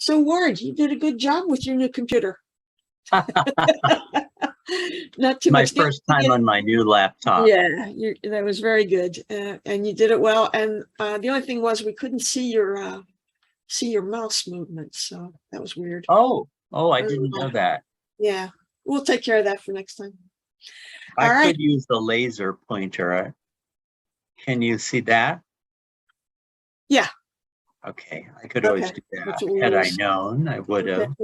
So Ward, you did a good job with your new computer. Not too My much. first time on my new laptop. Yeah, that was very good, and you did it well. And the only thing was we couldn't see your mouse movements, so that was weird. Oh, I didn't know that. Yeah, we'll take care of that for next time. I could use the laser pointer. Can you see that? Yeah. Okay, I could always do that. Had I known, I would have.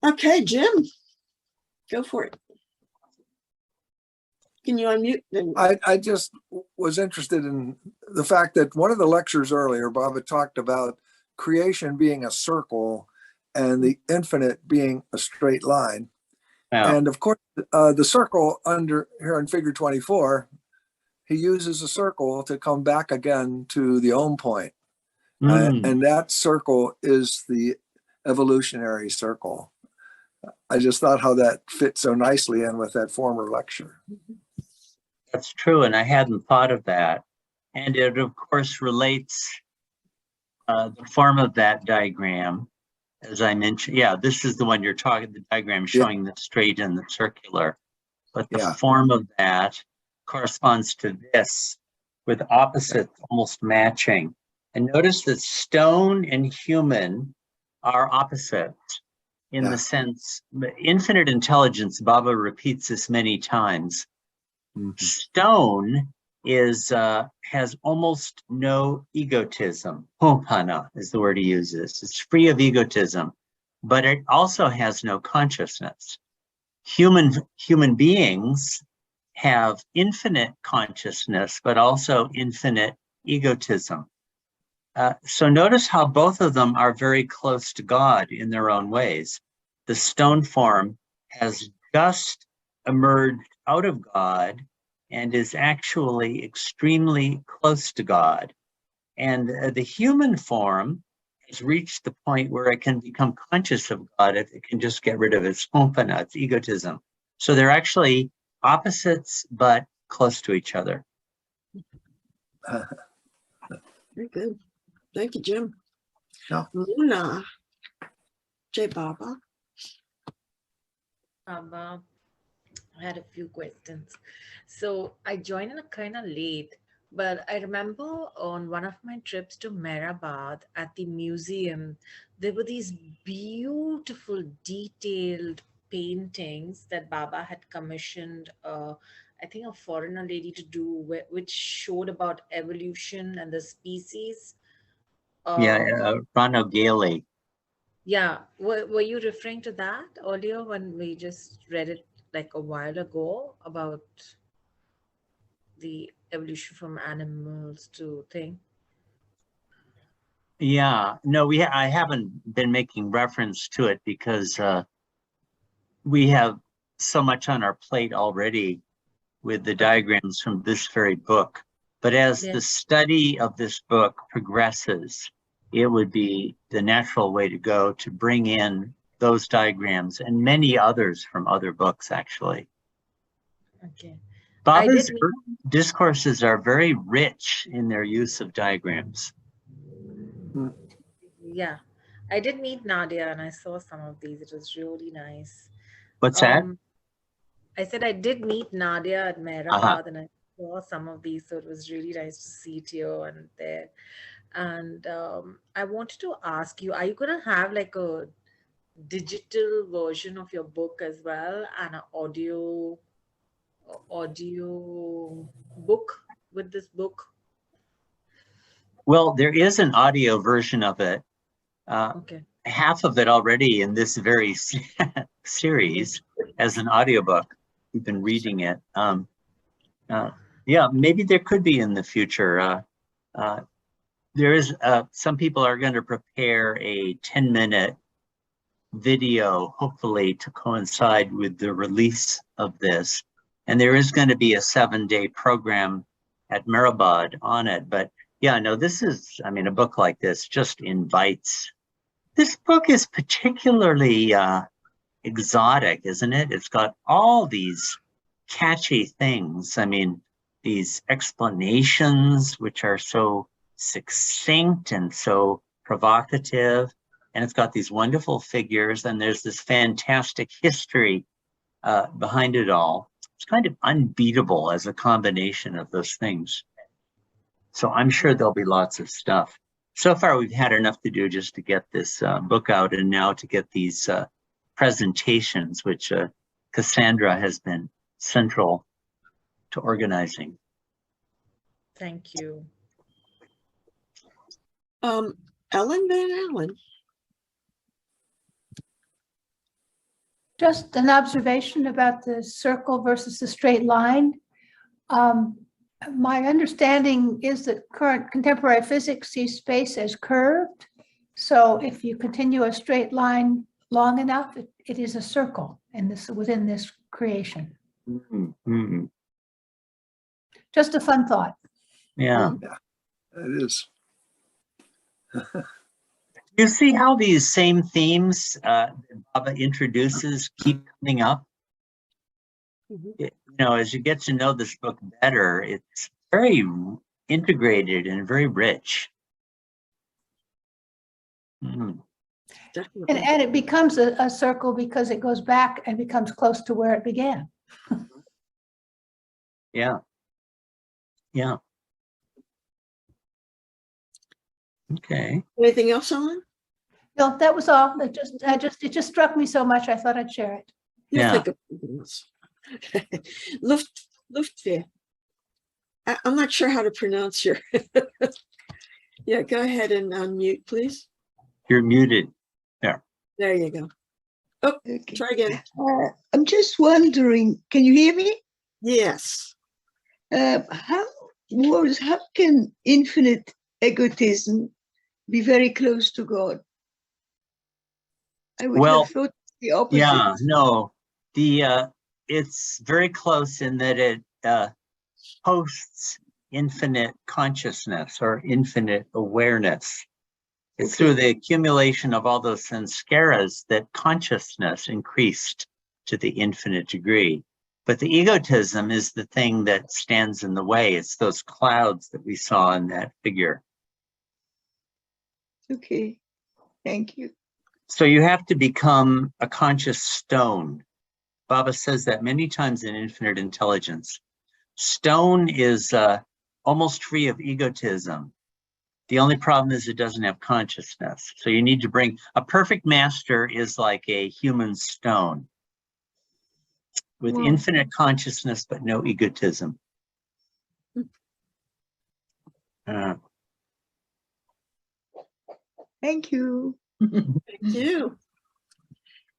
Okay, Jim, go for it. Can you unmute? I just was interested in the fact that one of the lectures earlier, Bob had talked about creation being a circle and the infinite being a straight line. Yeah. And of course, the circle under here in figure 24, he uses a circle to come back again to the Ohm point. And that circle is the evolutionary circle. I just thought how that fit so nicely in with that former lecture. That's true, and I hadn't thought of that. And it, of course, relates the form of that diagram, as I mentioned. Yeah, this is the one you're talking, the diagram showing the straight and the circular. But the form of that corresponds to this, with opposites almost matching. And notice that stone and human are opposites in the sense, infinite intelligence, Baba repeats this many times. Stone has almost no egotism. Hopana is the word he uses. It's free of egotism, but it also has no consciousness. Human beings have infinite consciousness, but also infinite egotism. So notice how both of them are very close to God in their own ways. The stone form has just emerged out of God and is actually extremely close to God. And the human form has reached the point where it can become conscious of God if it can just get rid of its hompana, its egotism. So they're actually opposites, but close to each other. Very good. Thank you, Jim. Luna. Jay Baba. I had a few questions. So I joined in kind of late, but I remember on one of my trips to Mehrabad at the museum, there were these beautiful, detailed paintings that Baba had commissioned, I think a foreigner lady to do, which showed about evolution and the species. Rano Gailey. Yeah, were you referring to that earlier when we just read it like a while ago about the evolution from animals to thing? Yeah, no, I haven't been making reference to it because we have so much on our plate already with the diagrams from this very book. But as the study of this book progresses, it would be the natural way to go to bring in those diagrams and many others from other books, actually. Okay. Baba's discourses are very rich in their use of diagrams. Yeah, I did meet Nadia and I saw some of these. It was really nice. What's that? I said I did meet Nadia at Mehrabad and I saw some of these, so it was really nice to see it here and there. And I wanted to ask you, are you going to have like a digital version of your book as well and an audio book with this book? Well, there is an audio version of it. Okay. Half of it already in this very series as an audiobook. We've been reading it. Yeah, maybe there could be in the future. There is, some people are going to prepare a 10-minute video, hopefully to coincide with the release of this. And there is going to be a 7-day program at Mehrabad on it. But yeah, no, this is, I mean, a book like this just invites. This book is particularly exotic, isn't it? It's got all these catchy things. I mean, these explanations, which are so succinct and so provocative, and it's got these wonderful figures, and there's this fantastic history behind it all. It's kind of unbeatable as a combination of those things. So I'm sure there'll be lots of stuff. So far, we've had enough to do just to get this book out, and now to get these presentations, which Cassandra has been central to organizing. Thank you. Ellen Van Allen. Just an observation about the circle versus the straight line. My understanding is that current contemporary physics sees space as curved. So if you continue a straight line long enough, it is a circle within this creation. Mm-hmm. Just a fun thought. Yeah. It is. You see how these same themes that Baba introduces keep coming up? You know, as you get to know this book better, it's very integrated and very rich. Definitely. And it becomes a circle because it goes back and becomes close to where it began. Yeah. Yeah. Okay. Anything else, Ellen? No, that was all. It just struck me so much. I thought I'd share it. You'll Yeah. think of something else. Luftwaffe. I'm not sure how to pronounce your. Yeah, go ahead and unmute, please. You're muted. There you go. Oh, Okay. try again. I'm just wondering, can you hear me? Yes. How can infinite egotism be very close to God? I would Well, have thought the opposite. Yeah, no, it's very close in that it hosts infinite consciousness or infinite awareness. It's through the accumulation of all those sanskaras that consciousness increased to the infinite degree. But the egotism is the thing that stands in the way. It's those clouds that we saw in that figure. Okay, thank you. So you have to become a conscious stone. Baba says that many times in Infinite Intelligence. Stone is almost free of egotism. The only problem is it doesn't have consciousness. So you need to bring, a perfect master is like a human stone with Wow. infinite consciousness, but no egotism. Thank you. Thank you.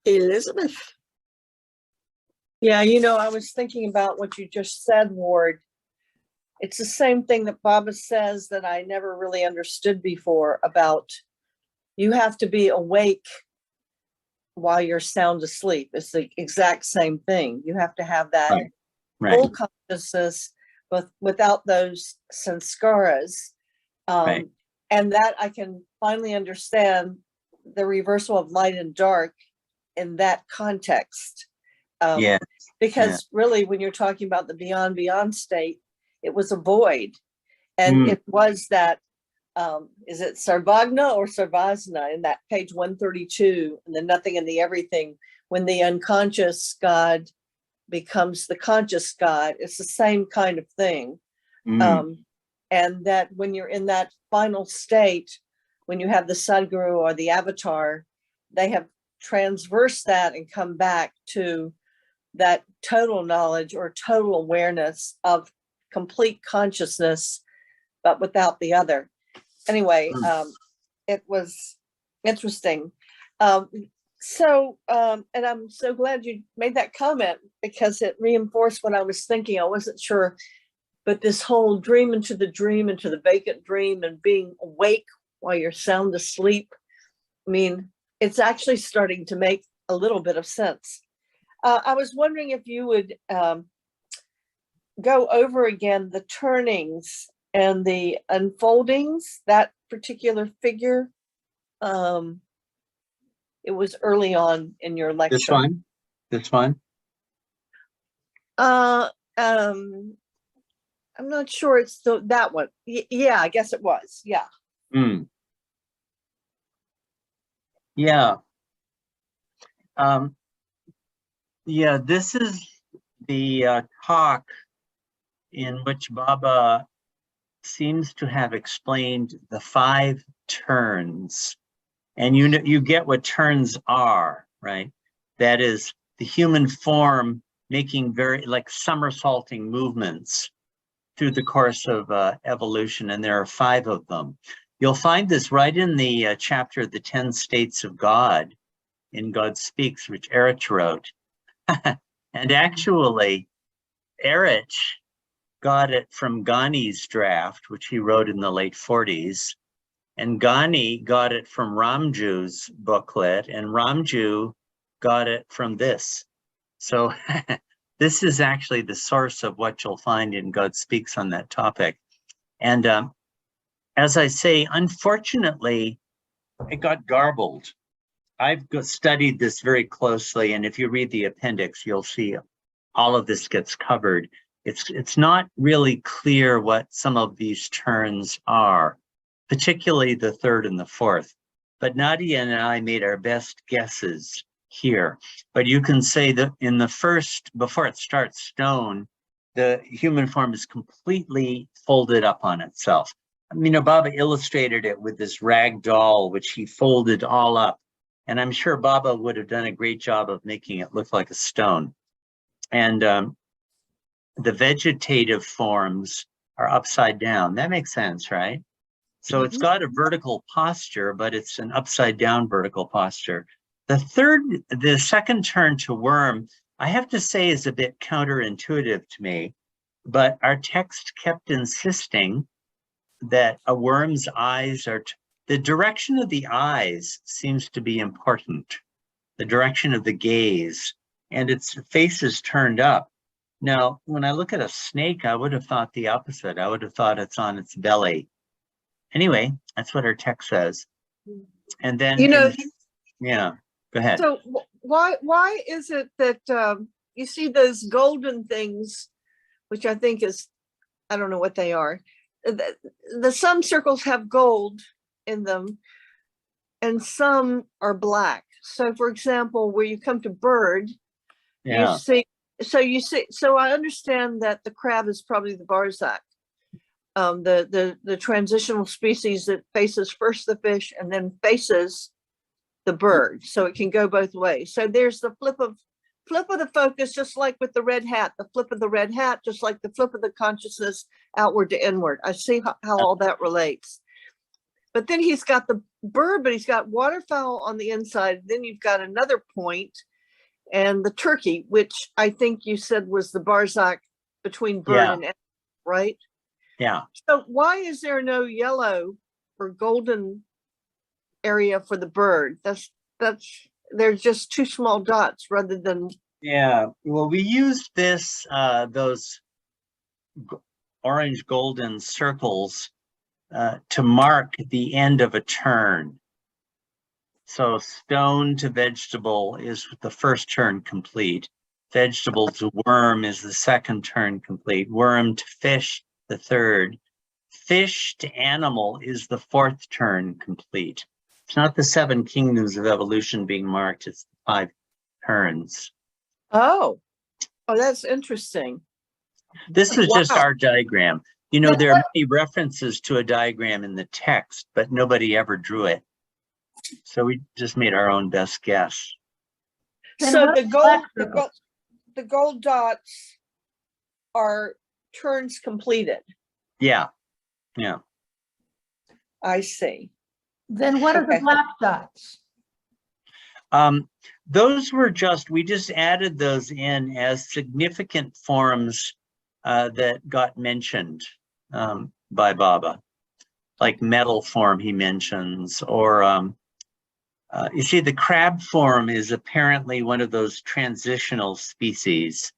Elizabeth. Yeah, I was thinking about what you just said, Ward. It's the same thing that Baba says that I never really understood before about you have to be awake while you're sound asleep. It's the exact same thing. You have to have that Right. full consciousness, but without those sanskaras. Right. And that I can finally understand the reversal of light and dark in that context. Yeah. Because really, when you're talking about the beyond state, it was a void. And it was that, is it Sarvagna or Sarvasna in that page 132, and the nothing and the everything, when the unconscious God becomes the conscious God, it's the same kind of thing. And that when you're in that final state, when you have the Sadguru or the avatar, they have transversed that and come back to that total knowledge or total awareness of complete consciousness, but without the other. Anyway, it was interesting. And I'm so glad you made that comment because it reinforced what I was thinking. I wasn't sure, but this whole dream into the vacant dream and being awake while you're sound asleep, I mean, it's actually starting to make a little bit of sense. I was wondering if you would go over again the turnings and the unfoldings, that particular figure. It was early on in your lecture. This one? I'm not sure it's that one. Yeah, I guess it was. Yeah. Yeah. Yeah, this is the talk in which Baba seems to have explained the 5 turns. And you get what turns are, right? That is the human form making very like somersaulting movements through the course of evolution, and there are 5 of them. You'll find this right in the chapter, The 10 States of God, in God Speaks, which Erich wrote. And actually, Erich got it from Ghani's draft, which he wrote in the late 40s. And Ghani got it from Ramju's booklet, and Ramju got it from this. So this is actually the source of what you'll find in God Speaks on that topic. And as I say, unfortunately, it got garbled. I've studied this very closely, and if you read the appendix, you'll see all of this gets covered. It's not really clear what some of these turns are, particularly the 3rd and the 4th. But Nadia and I made our best guesses here. But you can say that in the first, before it starts stone, the human form is completely folded up on itself. I mean, Baba illustrated it with this rag doll, which he folded all up. And I'm sure Baba would have done a great job of making it look like a stone. And the vegetative forms are upside down. That makes sense, right? So it's got a vertical posture, but it's an upside down vertical posture. The second turn to worm, I have to say, is a bit counterintuitive to me, but our text kept insisting that a worm's eyes are, the direction of the eyes seems to be important, the direction of the gaze, and its face is turned up. Now, when I look at a snake, I would have thought the opposite. I would have thought it's on its belly. Anyway, that's what our text says. And then, yeah, go ahead. So why is it that you see those golden things, which I think is, I don't know what they are. The some circles have gold in them and some are black. So for example, where you come to bird, Yeah. so I understand that the crab is probably the Barzak. The transitional species that faces first the fish and then faces the bird, so it can go both ways. So there's the flip of the focus, just like with the red hat, the flip of the red hat, just like the flip of the consciousness outward to inward. I see how all that relates. But then he's got the bird, but he's got waterfowl on the inside. Then you've got another point, and the turkey, which I think you said was the Barzak between bird and animal, right? Yeah. So why is there no yellow or golden area for the bird? There's just 2 small dots rather than. Yeah. Well, we used those orange golden circles to mark the end of a turn. So stone to vegetable is the first turn complete. Vegetable to worm is the second turn complete. Worm to fish, the third. Fish to animal is the 4th turn complete. It's not the 7 kingdoms of evolution being marked, it's 5 turns. Oh, that's interesting. This is just Wow. our diagram. You know, there are many references to a diagram in the text, but nobody ever drew it. So we just made our own best guess. Then So what the are black circles? gold dots are turns completed. Yeah, yeah. I see. Then what are the Okay. black dots? Those were we just added those in as significant forms that got mentioned by Baba, like metal form he mentions, or you see the crab form is apparently one of those transitional species,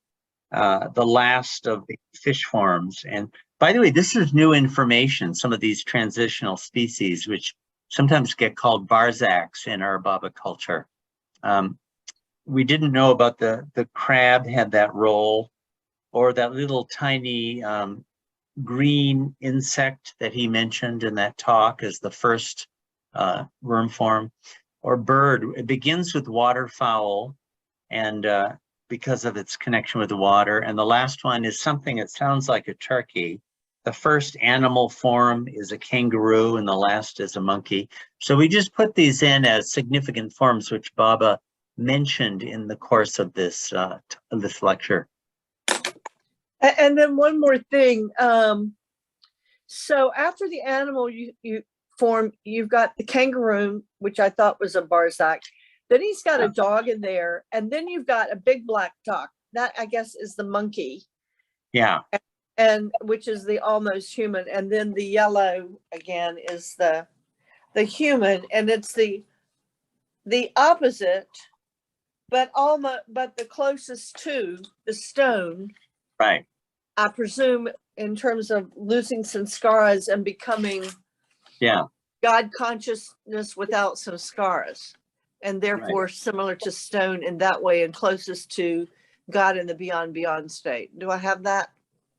the last of the fish forms. And by the way, this is new information, some of these transitional species, which sometimes get called Barzaks in our Baba culture. We didn't know about the crab had that role, or that little tiny green insect that he mentioned in that talk as the first worm form, or bird. It begins with waterfowl, and because of its connection with the water. And the last one is something that sounds like a turkey. The first animal form is a kangaroo, and the last is a monkey. So we just put these in as significant forms, which Baba mentioned in the course of this lecture. And then one more thing. So after the animal you form, you've got the kangaroo, which I thought was a Barzak. Then he's got a dog in there, and then you've got a big black dog. That, I guess, is the monkey. Yeah. And which is the almost human. And then the yellow again is the human, and it's the opposite, but the closest to the stone. Right. I presume in terms of losing sanskaras and becoming God consciousness without sanskaras, and therefore similar to stone in that way and closest to God in the beyond state. Do I have that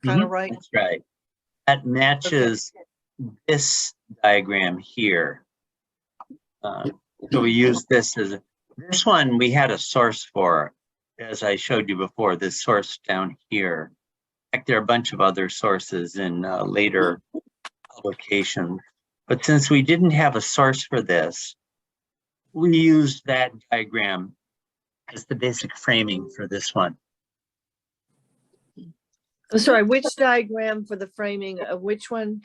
kind of right? That's right. That matches this diagram here. So we use this this one we had a source for, as I showed you before, this source down here. In fact, there are a bunch of other sources in later publications. But since we didn't have a source for this, we used that diagram as the basic framing for this one. I'm sorry, which diagram for the framing of which one?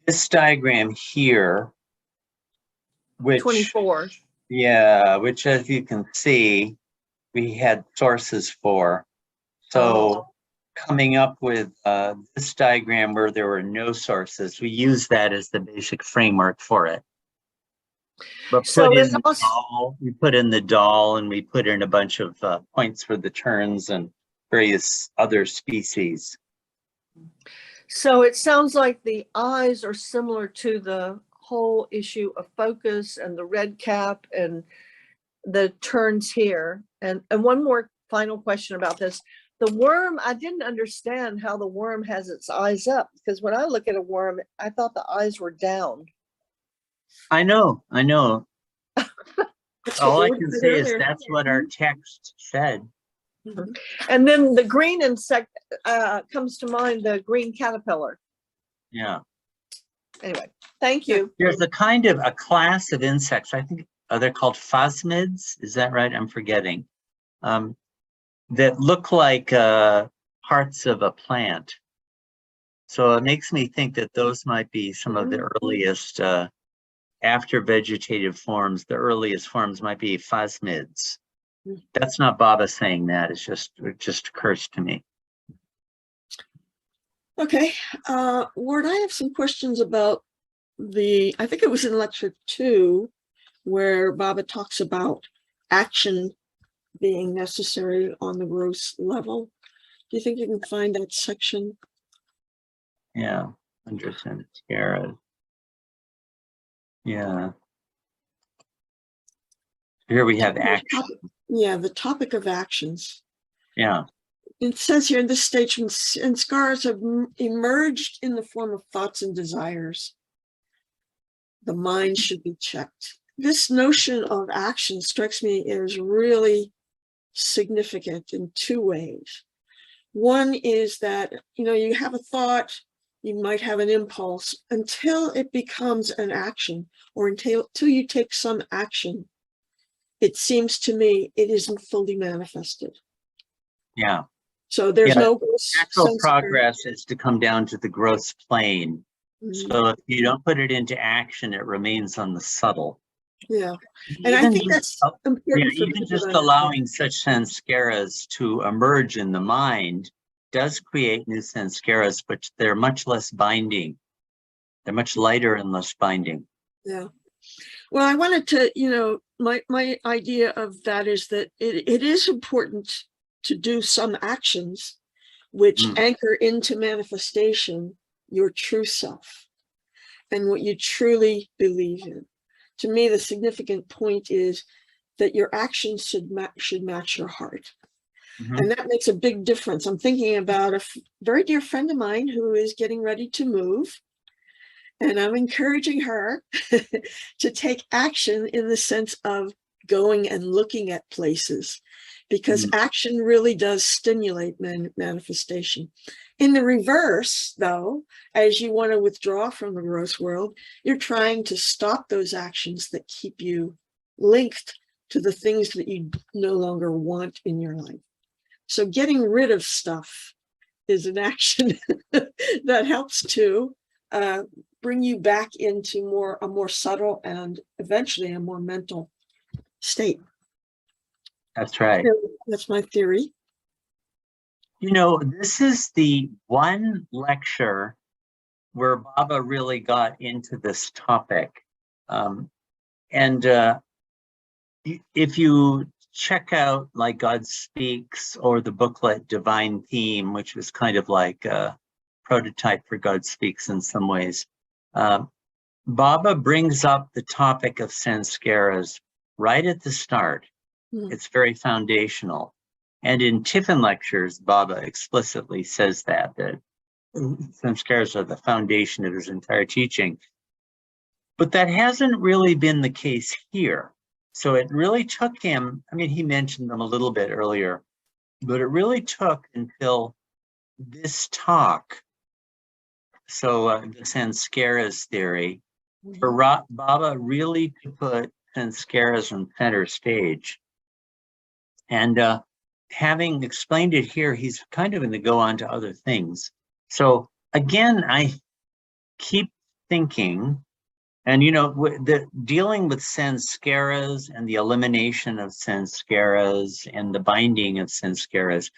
This diagram here, which 24. Yeah, which as you can see, we had sources for. So coming up with this diagram where there were no sources, we use that as the basic framework for it. But So put in it's the also- doll, we put in the doll, and we put in a bunch of points for the terns and various other species. So it sounds like the eyes are similar to the whole issue of focus and the red cap and the turns here. And one more final question about this. The worm, I didn't understand how the worm has its eyes up, because when I look at a worm, I thought the eyes were down. I know. That's All what I we can said say is earlier. that's what our text said. Mhm. And then the green insect comes to mind, the green caterpillar. Yeah. Anyway, thank you. There's a kind of a class of insects, I think they're called phasmids. Is that right? I'm forgetting. That look like parts of a plant. So it makes me think that those might be some of the earliest, after vegetative forms, the earliest forms might be phasmids. That's not Baba saying that, it just occurs to me. Okay, Ward, I have some questions about I think it was in lecture 2, where Baba talks about action being necessary on the gross level. Do you think you can find that section? Yeah, 100% Sierra. Yeah. Here we have action. Yeah, the topic of actions. Yeah. It says here in this stage, and scars have emerged in the form of thoughts and desires. The mind should be checked. This notion of action strikes me as really significant in 2 ways. One is that, you have a thought, you might have an impulse until it becomes an action, or until you take some action. It seems to me it isn't fully manifested. Yeah. So there's no Actual progress is to come down to the gross plane. So if you don't put it into action, it remains on the subtle. Yeah, and I think that's important. Even just allowing such sanskaras to emerge in the mind does create new sanskaras, but they're much less binding. They're much lighter and less binding. Yeah. Well, I wanted to, my idea of that is that it is important to do some actions which anchor into manifestation your true self and what you truly believe in. To me, the significant point is that your actions should match your heart. And that makes a big difference. I'm thinking about a very dear friend of mine who is getting ready to move. And I'm encouraging her to take action in the sense of going and looking at places, because action really does stimulate manifestation. In the reverse, though, as you want to withdraw from the gross world, you're trying to stop those actions that keep you linked to the things that you no longer want in your life. So getting rid of stuff is an action that helps to bring you back into a more subtle and eventually a more mental state. That's right. That's my theory. You know, this is the one lecture where Baba really got into this topic. If you check out like God Speaks or the booklet Divine Theme, which was kind of like a prototype for God Speaks in some ways, Baba brings up the topic of sanskaras right at the start. It's very foundational. And in Tiffin lectures, Baba explicitly says that sanskaras are the foundation of his entire teaching. But that hasn't really been the case here. So it really took him, I mean, he mentioned them a little bit earlier, but it really took until this talk, so the sanskaras theory, for Baba really to put sanskaras on center stage. And having explained it here, he's kind of going to go on to other things. So again, I keep thinking, and you know, dealing with sanskaras and the elimination of sanskaras and the binding of sanskaras,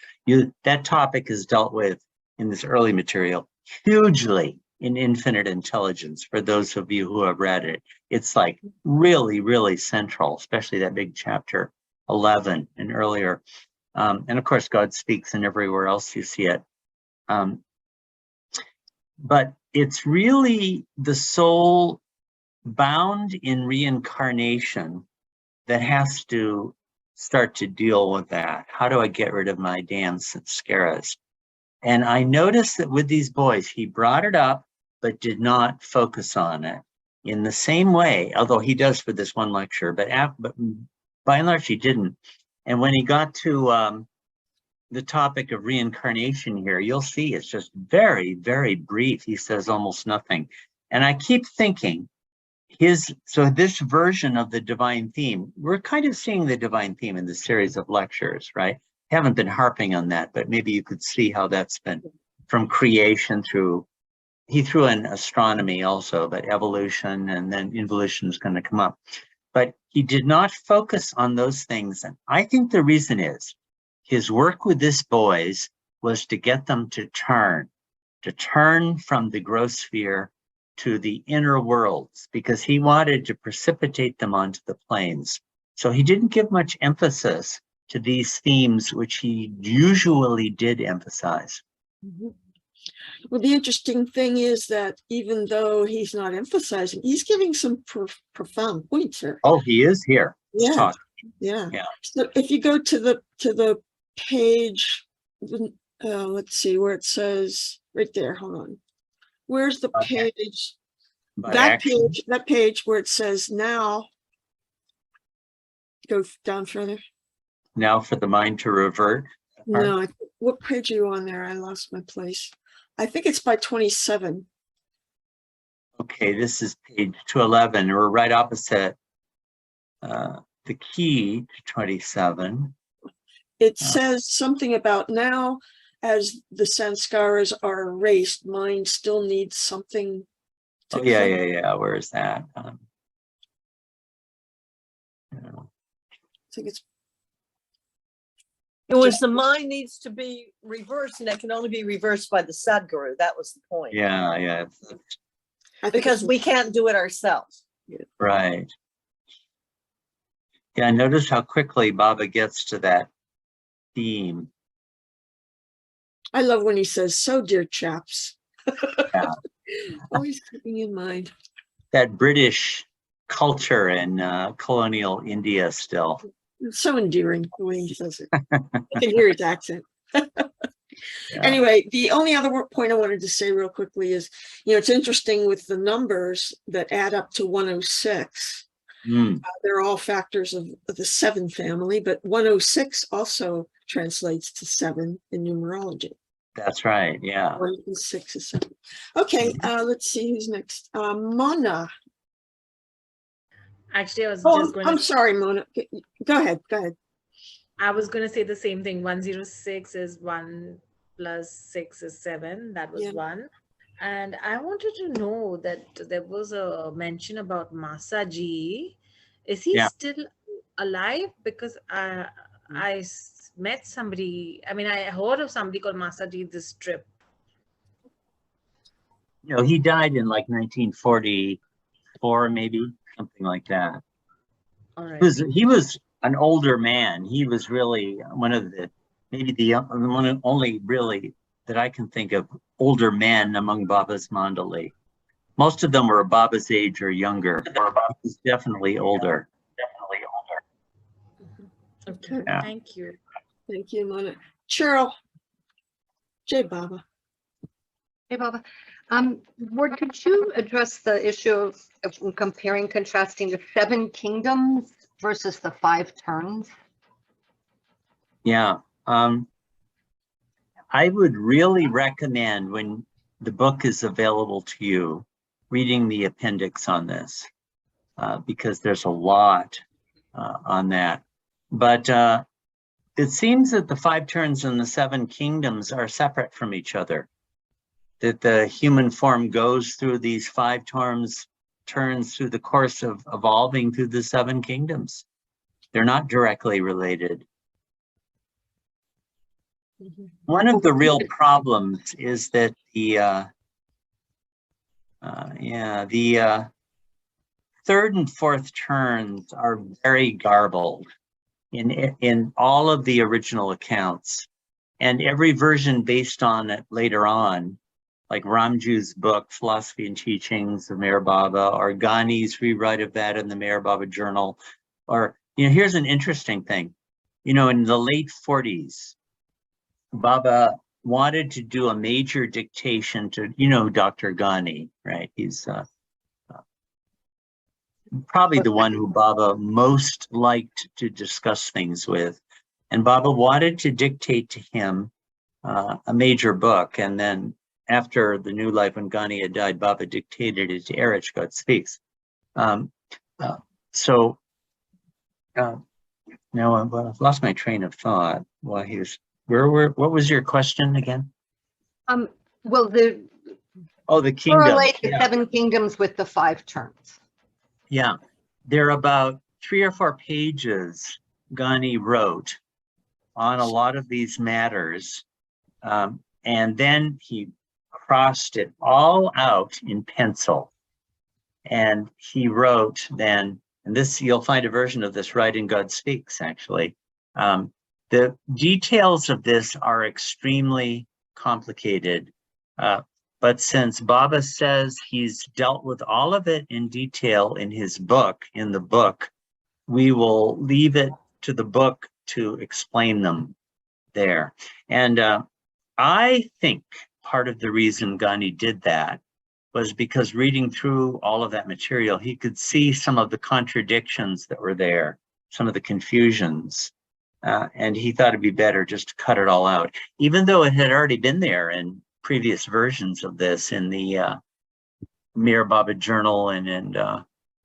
that topic is dealt with in this early material hugely in Infinite Intelligence. For those of you who have read it, it's like really, really central, especially that big chapter 11 and earlier. And of course, God Speaks and everywhere else you see it. But it's really the soul bound in reincarnation that has to start to deal with that. How do I get rid of my damn sanskaras? And I noticed that with these boys, he brought it up, but did not focus on it in the same way, although he does for this one lecture, but by and large, he didn't. And when he got to the topic of reincarnation here, you'll see it's just very, very brief. He says almost nothing. And I keep thinking, so this version of the divine theme, we're kind of seeing the divine theme in the series of lectures, right? Haven't been harping on that, but maybe you could see how that's been from creation through, he threw in astronomy also, but evolution and then involution is going to come up. But he did not focus on those things. And I think the reason is his work with these boys was to get them to turn from the gross sphere to the inner worlds, because he wanted to precipitate them onto the planes. So he didn't give much emphasis to these themes, which he usually did emphasize. Well, the interesting thing is that even though he's not emphasizing, he's giving some profound points here. Oh, he is here. Yeah. Yeah. So if you go to the page, let's see where it says right there. Hold on. Where's the page? That page where it says now. Go down further. Now for the mind to revert. No, what page are you on there? I lost my place. I think it's by 27. Okay, this is page 211. We're right opposite the key to 27. It says something about now, as the sanskaras are erased, mind still needs something to yeah. Where is that? I think it's It was the mind needs to be reversed, and that can only be reversed by the Sadguru. That was the point. Yeah. Because we can't do it ourselves. Right. Yeah, notice how quickly Baba gets to that theme. I love when he says, "So, dear chaps." Yeah. Always keeping in mind that British culture in colonial India still. It's so endearing the way he says it. I can hear his accent. Yeah. Anyway, the only other point I wanted to say real quickly is, it's interesting with the numbers that add up to 106. Mm, They're all factors of the 7 family, but 106 also translates to 7 in numerology. that's right. Yeah. 1 and 6 is 7. Okay, let's see who's next. Mona. Actually, I was Oh, just going I'm to sorry, Mona. Go ahead. I was going to say the same thing. 106 is 1 plus 6 is 7. That was Yeah. 1. And I wanted to know that there was a mention about Masaji. Is he Yeah. still alive? Because I met somebody, I mean, I heard of somebody called Masaji this trip. He died in like 1944, maybe something like that. All right. He was an older man. He was really one of the, maybe the one and only really that I can think of older men among Baba's Mandali. Most of them were Baba's age or younger. He's definitely older. Okay. Yeah. Thank you. Thank you, Mona. Cheryl. Jay Baba. Hey, Baba. Ward, could you address the issue of comparing, contrasting the 7 kingdoms versus the 5 turns? Yeah. I would really recommend, when the book is available to you, reading the appendix on this, because there's a lot on that. But it seems that the 5 turns and the 7 kingdoms are separate from each other, that the human form goes through these 5 turns through the course of evolving through the 7 kingdoms. They're not directly related. One of the real problems is that the 3rd and 4th turns are very garbled in all of the original accounts, and every version based on it later on, like Ramju's book, Philosophy and Teachings of Meher Baba, or Ghani's rewrite of that in the Meher Baba Journal. Or, here's an interesting thing. In the late 40s, Baba wanted to do a major dictation to, Dr. Ghani, right? He's probably the one who Baba most liked to discuss things with. And Baba wanted to dictate to him a major book. And then after the new life, when Ghani had died, Baba dictated it to Erich, God Speaks. Now I've lost my train of thought while he was, what was your question again? Well, the kingdom. Correlate the 7 kingdoms with the 5 turns. Yeah, there are about 3 or 4 pages Ghani wrote on a lot of these matters. And then he crossed it all out in pencil. And he wrote then, and this, you'll find a version of this right in God Speaks, actually. The details of this are extremely complicated. But since Baba says he's dealt with all of it in detail in his book, we will leave it to the book to explain them there. And I think part of the reason Ghani did that was because reading through all of that material, he could see some of the contradictions that were there, some of the confusions. And he thought it'd be better just to cut it all out, even though it had already been there in previous versions of this in the Meher Baba Journal and in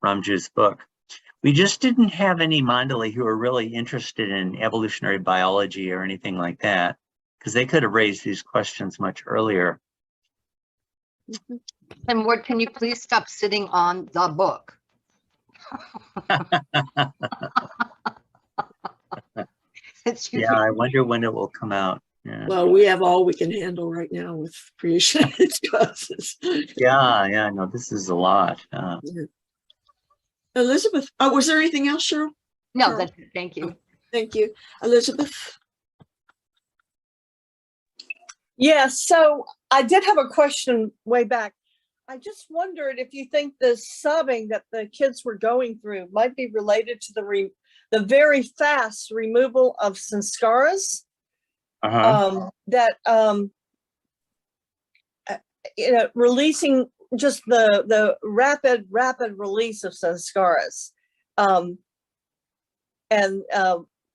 Ramju's book. We just didn't have any Mandali who were really interested in evolutionary biology or anything like that, because they could have raised these questions much earlier. And Ward, can you please stop sitting on the book? Yeah, I wonder when it will come out. Yeah. Well, we have all we can handle right now with creation and its causes. Yeah, no, this is a lot. Elizabeth, was there anything else, Cheryl? No, that's it. Thank you. Thank you. Elizabeth? Yeah, so I did have a question way back. I just wondered if you think the sobbing that the kids were going through might be related to the very fast removal of sanskaras. that releasing just the rapid release of sanskaras, and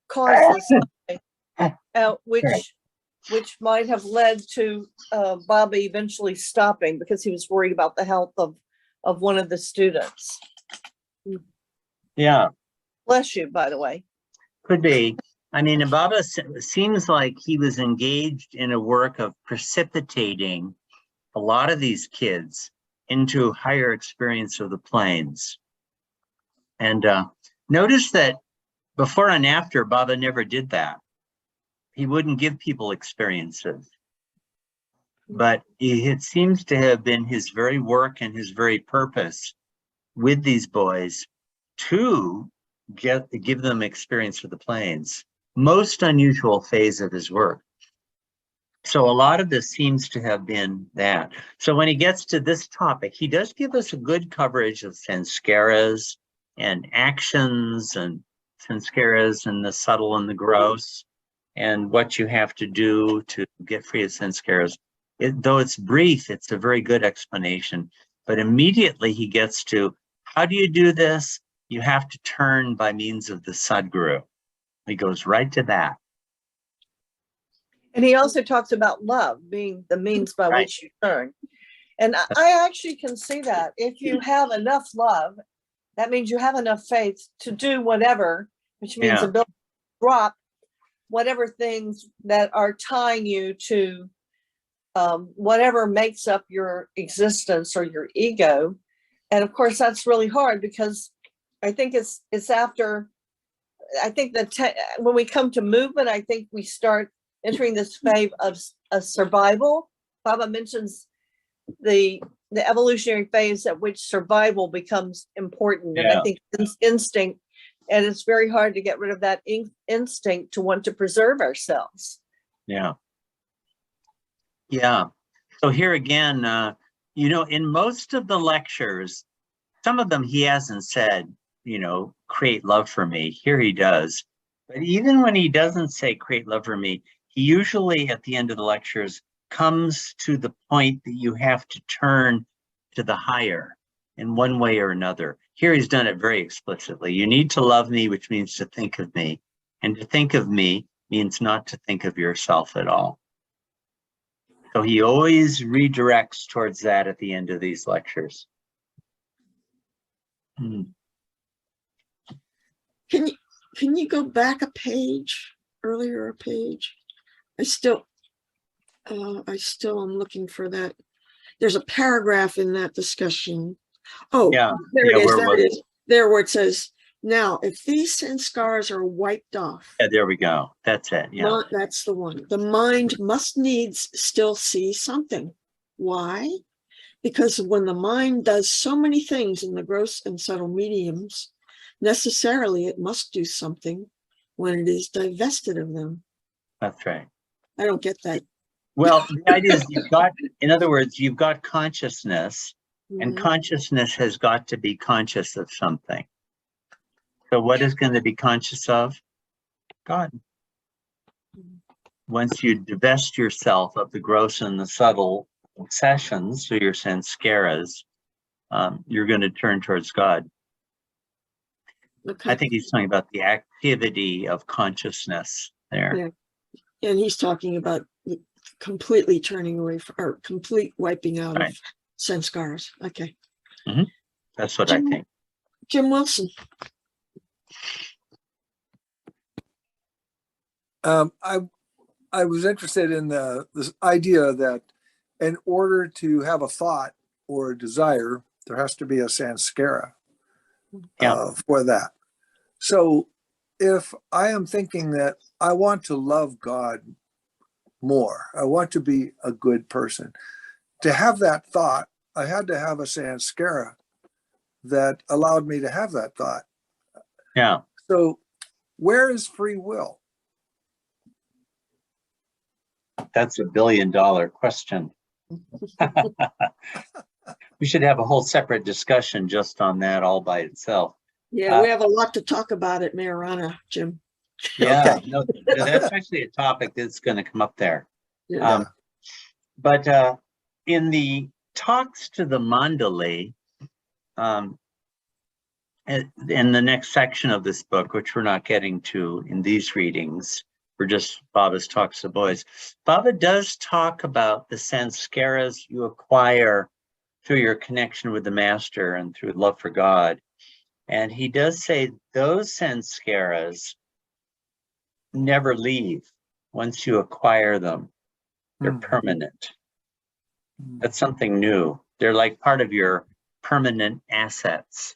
causes which might have led to Baba eventually stopping because he was worried about the health of one of the students. Yeah, Bless you, by the way. could be. I mean, Baba seems like he was engaged in a work of precipitating a lot of these kids into higher experience of the planes. And notice that before and after, Baba never did that. He wouldn't give people experiences. But it seems to have been his very work and his very purpose with these boys to give them experience of the planes. Most unusual phase of his work. So a lot of this seems to have been that. So when he gets to this topic, he does give us a good coverage of sanskaras and actions and sanskaras and the subtle and the gross and what you have to do to get free of sanskaras. Though it's brief, it's a very good explanation. But immediately he gets to, how do you do this? You have to turn by means of the Sadguru. He goes right to that. And he also talks about love being the means by Right. which you turn. And I actually can see that. If you have enough love, that means you have enough faith to do whatever, which means Yeah. ability to drop whatever things that are tying you to whatever makes up your existence or your ego. And of course, that's really hard because I think it's after, I think that when we come to movement, I think we start entering this phase of survival. Baba mentions the evolutionary phase at which survival becomes important. And I Yeah. think it's instinct, and it's very hard to get rid of that instinct to want to preserve ourselves. Yeah. Yeah. So here again, in most of the lectures, some of them he hasn't said, create love for me. Here he does. But even when he doesn't say create love for me, he usually at the end of the lectures comes to the point that you have to turn to the higher in one way or another. Here he's done it very explicitly. You need to love me, which means to think of me. And to think of me means not to think of yourself at all. So he always redirects towards that at the end of these lectures. Can you go back a page, earlier a page? I still am looking for that. There's a paragraph in that discussion. Oh, Yeah. there Yeah, it is. where There was it it? is. There where it says, now, if these sanskars are wiped off, Yeah, there we go. That's it. Yeah. that's the one. The mind must needs still see something. Why? Because when the mind does so many things in the gross and subtle mediums, necessarily it must do something when it is divested of them. That's right. I don't get that. Well, the idea is in other words, you've got consciousness, and consciousness has got to be conscious of something. So what is going to be conscious of? God. Once you divest yourself of the gross and the subtle obsessions, so your sanskaras, you're going to turn towards God. Okay. I think he's talking about the activity of consciousness there. Yeah. And he's talking about completely turning away from, or complete wiping out Right. of sanskars. Okay. That's what I think. Jim Wilson. I was interested in this idea that in order to have a thought or a desire, there has to be a sanskara for that. So if I am thinking that I want to love God more, I want to be a good person, to have that thought, I had to have a sanskara that allowed me to have that thought. Yeah. So where is free will? That's $1 billion question. We should have a whole separate discussion just on that all by itself. Yeah, we have a lot to talk about at Mayorana, Jim. Yeah, Okay. no, that's actually a topic that's going to come up there. Yeah. But in the talks to the Mandali, in the next section of this book, which we're not getting to in these readings, we're just Baba's talks to boys. Baba does talk about the sanskaras you acquire through your connection with the master and through love for God. And he does say those sanskaras never leave once you acquire them. They're permanent. That's something new. They're like part of your permanent assets.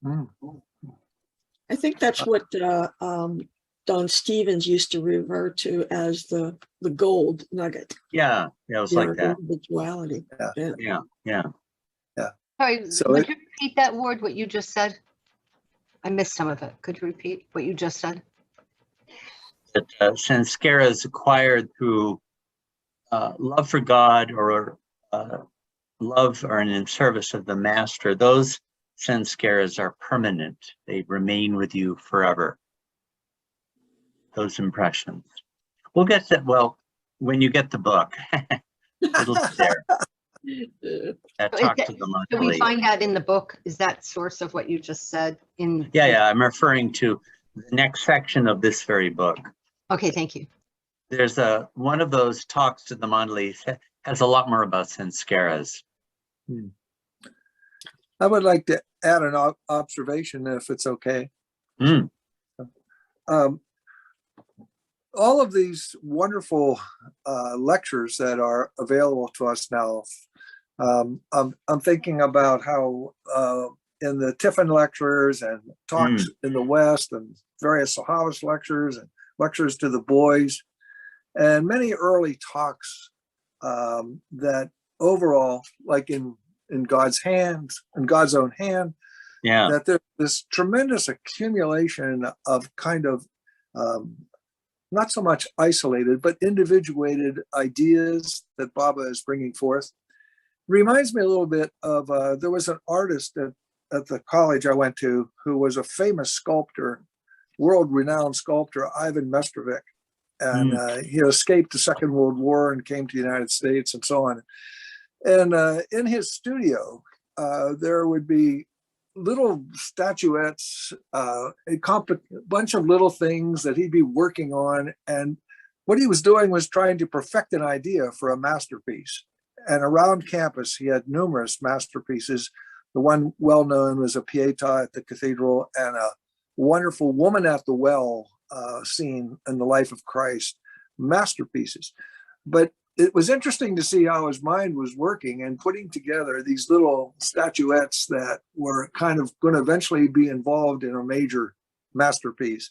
I think that's what Don Stevens used to refer to as the gold nugget. Yeah, it was Your like that. individuality. Yeah. Sorry, So would it- you repeat that word, what you just said? I missed some of it. Could you repeat what you just said? That sanskaras acquired through love for God or love or in service of the master, those sanskaras are permanent. They remain with you forever. Those impressions. We'll get that, well, when you get the book, it'll be there. That So is talk that- to the Do we monthly. find that in the book? Is that source of what you just said in? Yeah, I'm referring to the next section of this very book. Okay, thank you. There's one of those talks to the Mandali has a lot more about sanskaras. I would like to add an observation if it's okay. Mm. All of these wonderful lectures that are available to us now, I'm thinking about how in the Tiffin lectures and talks in the West and various Sahavas lectures and lectures to the boys and many early talks that overall, like in God's hands, in God's own hand, Yeah. that there's this tremendous accumulation of kind of not so much isolated, but individuated ideas that Baba is bringing forth. Reminds me a little bit of, there was an artist at the college I went to who was a famous sculptor, world-renowned sculptor, Ivan Mestrovic. And he escaped the Second World War and came to the United States and so on. And in his studio, there would be little statuettes, a bunch of little things that he'd be working on. And what he was doing was trying to perfect an idea for a masterpiece. And around campus, he had numerous masterpieces. The one well-known was a Pietà at the cathedral and a wonderful woman at the well scene in the life of Christ, masterpieces. But it was interesting to see how his mind was working and putting together these little statuettes that were kind of going to eventually be involved in a major masterpiece.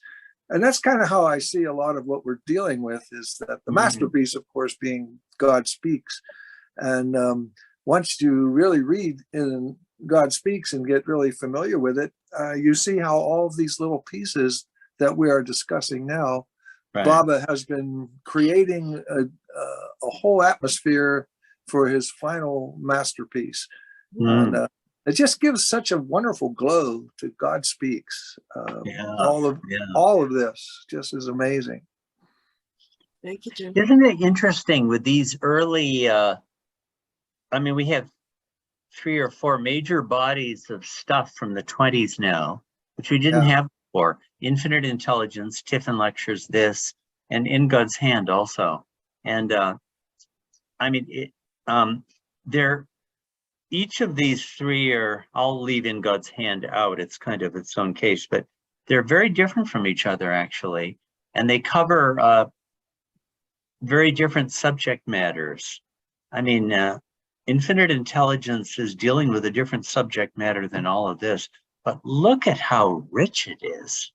And that's kind of how I see a lot of what we're dealing with, is that the masterpiece, of course, being God Speaks. And once you really read in God Speaks and get really familiar with it, you see how all of these little pieces that we are discussing now, Baba has been creating a whole atmosphere for his final masterpiece. And it just gives such a wonderful glow to God Speaks. All of this just is amazing. Thank you, Jim. Isn't it interesting with these early, I mean, we have 3 or 4 major bodies of stuff from the 20s now, which we didn't have before. Infinite Intelligence, Tiffin Lectures, this, and In God's Hand also. And I mean, each of these 3 are, I'll leave In God's Hand out, it's kind of its own case, but they're very different from each other, actually. And they cover very different subject matters. I mean, Infinite Intelligence is dealing with a different subject matter than all of this, but look at how rich it is.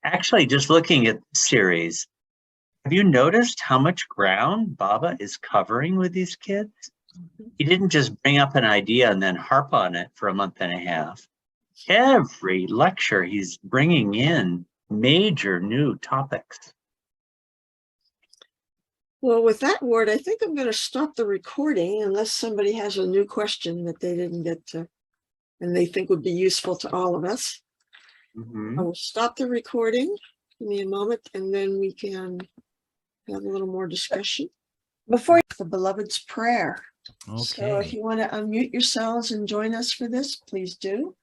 Actually, just looking at the series, have you noticed how much ground Baba is covering with these kids? He didn't just bring up an idea and then harp on it for a month and a half. Every lecture, he's bringing in major new topics. Well, with that word, I think I'm going to stop the recording unless somebody has a new question that they didn't get to and they think would be useful to all of us. I will stop the recording. Give me a moment and then we can have a little more discussion. Before, The Beloved's Prayer. So if Okay. you want to unmute yourselves and join us for this, please do.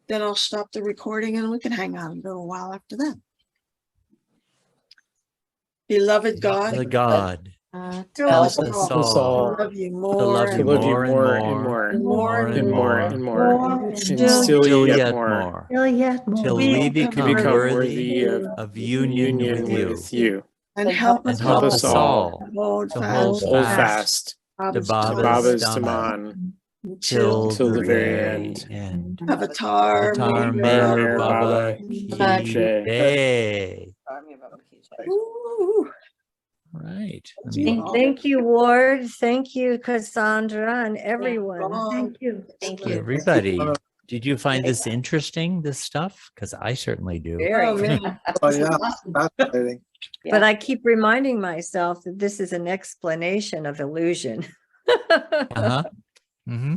Then I'll stop the recording and we can hang out a little while after that. Beloved God, The God, help help us us all all to love you to more love and you love you more and more and more, more and more and and more and more More and and more. still yet yet more more, Still yet more. till we we become become become worthy worthy of union with you, with you. and And help and us help all us all to hold to hold fast Hold fast fast to to Baba's Baba's Dhamma Taman until till till the the very very end. end. Avatar Avatar Meher Meher Baba. Baba Ki Ki Jai. Jai. Ooh, Right. Let you me- all. Thank you, Ward. Thank you, Cassandra, and everyone. Thank you. Thank you. Everybody, did you find this interesting, this stuff? Because I certainly do. Oh, man. Oh, yeah, fascinating. But I keep reminding myself that this is an explanation of illusion. Uh-huh. Mm-hmm.